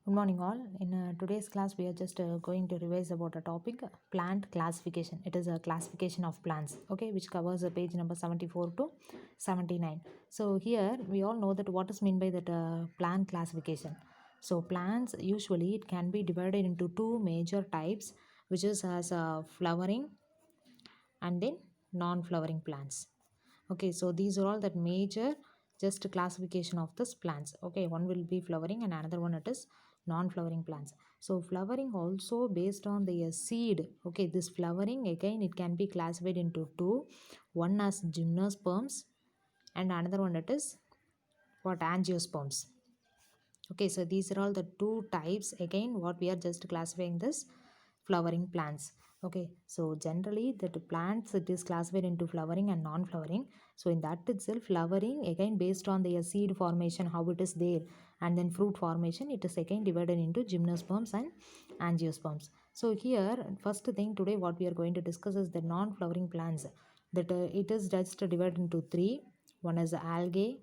Good morning, all. In today's class, we are just going to revise about a topic plant classification. It is a classification of plants, okay, which covers page number 74 to 79. So, here we all know that what is meant by that plant classification. So, plants usually it can be divided into two major types, which is as flowering and then non-flowering plants. Okay, so these are all that major just classification of this plants. Okay, one will be flowering and another one it is non-flowering plants. So flowering also based on the seed. Okay, this flowering again it can be classified into two. One as gymnosperms and another one it is what angiosperms. Okay, so these are all the two types again what we are just classifying this flowering plants. Okay, so generally the plants it is classified into flowering and non-flowering. So in that itself flowering again based on the seed formation how it is there, and then fruit formation it is again divided into gymnosperms and angiosperms. So here first thing today what we are going to discuss is the non-flowering plants, that it is just divided into three. One is algae,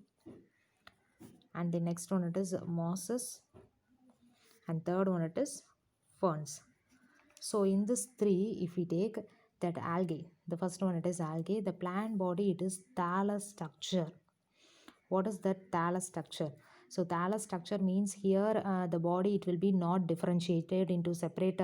and the next one it is mosses, and third one it is ferns. So in this three, if we take that algae, the first one it is algae, the plant body it is thallus structure. What is that thallus structure? So thallus structure means here the body it will be not differentiated into separate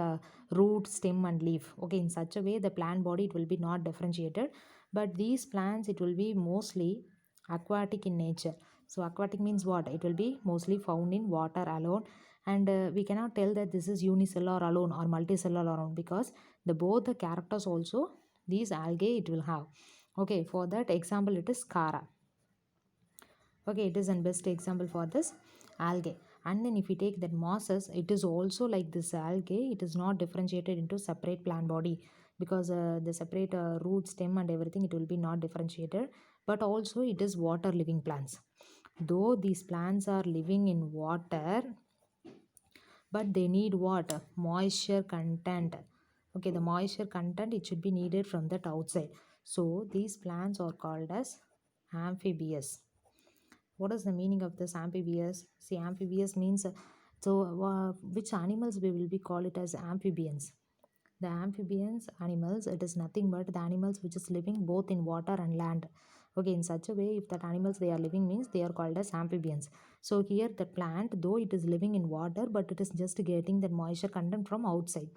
root, stem and leaf. Okay, in such a way the plant body it will be not differentiated, but these plants it will be mostly aquatic in nature. So aquatic means what? It will be mostly found in water alone, and we cannot tell that this is unicellular alone or multicellular alone, because the both the characters also these algae it will have. Okay, for that example it is Cara. Okay, it is an best example for this algae. And then if we take that mosses, it is also like this algae, it is not differentiated into separate plant body, because the separate root, stem and everything it will be not differentiated, but also it is water living plants. Though these plants are living in water, but they need what? Moisture content. Okay, the moisture content it should be needed from that outside. So these plants are called as amphibious. What is the meaning of this amphibious? See, amphibious means which animals we will be call it as amphibians. The amphibians animals it is nothing but the animals which is living both in water and land. Okay, in such a way if that animals they are living means they are called as amphibians. So here the plant though it is living in water, but it is just getting that moisture content from outside.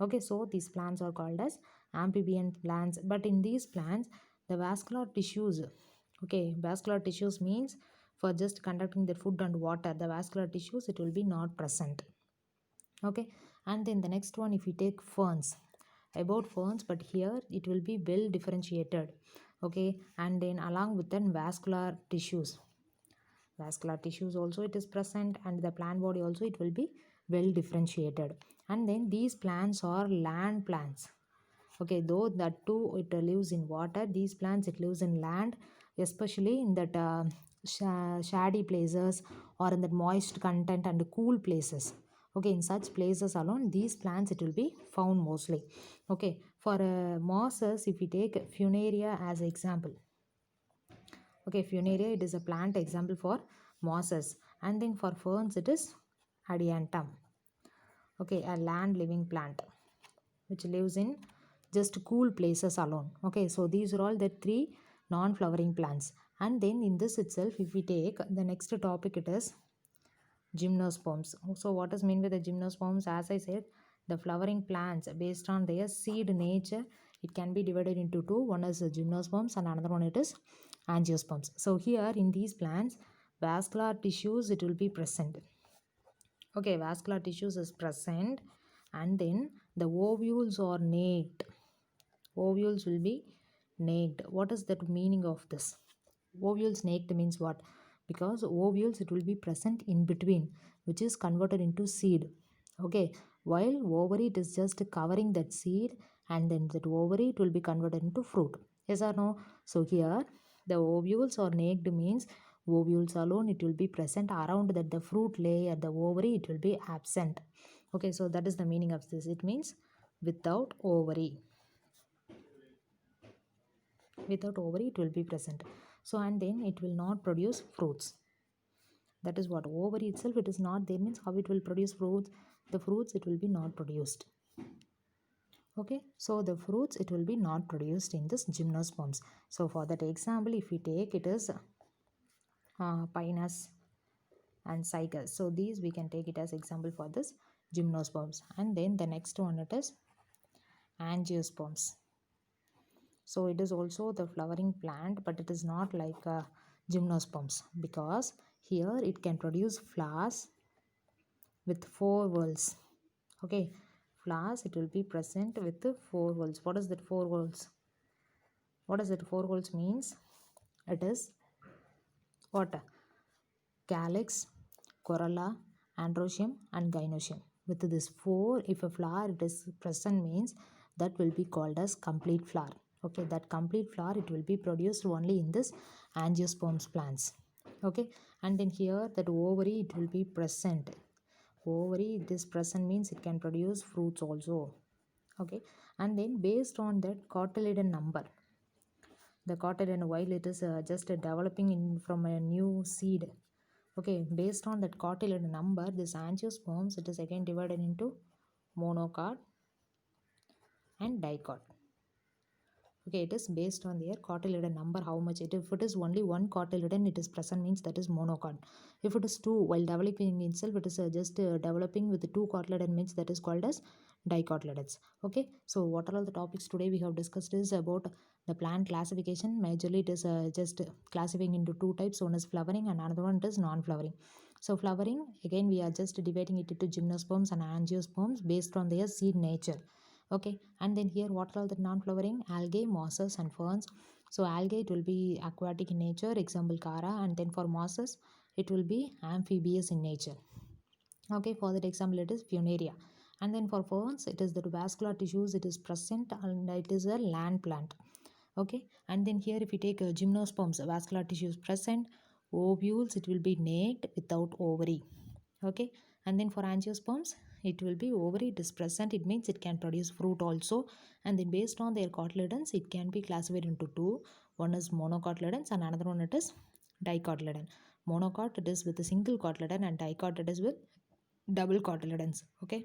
Okay, so these plants are called as amphibian plants. But in these plants the vascular tissues, okay, vascular tissues means for just conducting the food and water, the vascular tissues it will be not present. Okay, and then the next one if we take ferns, about ferns, but here it will be well differentiated. Okay, and then along with then vascular tissues also it is present, and the plant body also it will be well differentiated. And then these plants are land plants. Okay, though that too it lives in water, these plants it lives in land, especially in that shady places or in that moist content and cool places. Okay, in such places alone these plants it will be found mostly. Okay, for mosses if we take funaria as example. Okay, funaria it is a plant example for mosses, and then for ferns it is adiantum. Okay, a land living plant which lives in just cool places alone. Okay, so these are all the three non-flowering plants. And then in this itself if we take the next topic it is gymnosperms. So what is meant by the gymnosperms? As I said, the flowering plants based on their seed nature it can be divided into two. One is gymnosperms and another one it is angiosperms. So here in these plants vascular tissues it will be present. Okay, vascular tissues is present, and then the ovules are naked. Ovules will be naked. What is that meaning of this? Ovules naked means what? Because ovules it will be present in between, which is converted into seed. Okay, while ovary it is just covering that seed, and then that ovary it will be converted into fruit. Yes or no? So here the ovules are naked means ovules alone it will be present, around that the fruit layer, the ovary it will be absent. Okay, so that is the meaning of this. It means without ovary. Without ovary it will be present. So and then it will not produce fruits. That is what ovary itself it is not there means how it will produce fruits. The fruits it will be not produced. Okay, so the fruits it will be not produced in this gymnosperms. So for that example, if we take it is pinus and cycas. So these we can take it as example for this gymnosperms. And then the next one it is angiosperms. So it is also the flowering plant, but it is not like gymnosperms, because here it can produce flowers with 4 whorls. Okay, flowers it will be present with the 4 whorls. What is that 4 whorls? What does that 4 whorls means? It is what? Calyx, corolla, androecium and gynoecium. With this 4, if a flower it is present means that will be called as complete flower. Okay, that complete flower it will be produced only in this angiosperms plants. Okay, and then here that ovary it will be present. Ovary it is present means it can produce fruits also. Okay, and then based on that cotyledon number, the cotyledon while it is just developing in from a new seed. Okay, based on that cotyledon number, this angiosperms it is again divided into monocot and dicot. Okay, it is based on their cotyledon number, how much it. If it is only one cotyledon it is present means that is monocot. If it is two, while developing itself it is just developing with the 2 cotyledon means that is called as dicotyledons. Okay, so what are all the topics today we have discussed is about the plant classification. Majorly it is just classifying into 2 types. One is flowering and another one is non-flowering. So flowering again we are just dividing it into gymnosperms and angiosperms based on their seed nature. Okay, and then here what are all the non-flowering? Algae, mosses and ferns. So algae it will be aquatic in nature, example chara, and then for mosses it will be amphibious in nature. Okay, for that example it is funaria. And then for ferns it is the vascular tissues it is present and it is a land plant. Okay, and then here if you take gymnosperms, vascular tissues present, ovules it will be naked without ovary. Okay, and then for angiosperms it will be ovary it is present, it means it can produce fruit also. And then based on their cotyledons it can be classified into 2. One is monocotyledons and another one it is dicotyledon. Monocot it is with a single cotyledon and dicot it is with double cotyledons. Okay.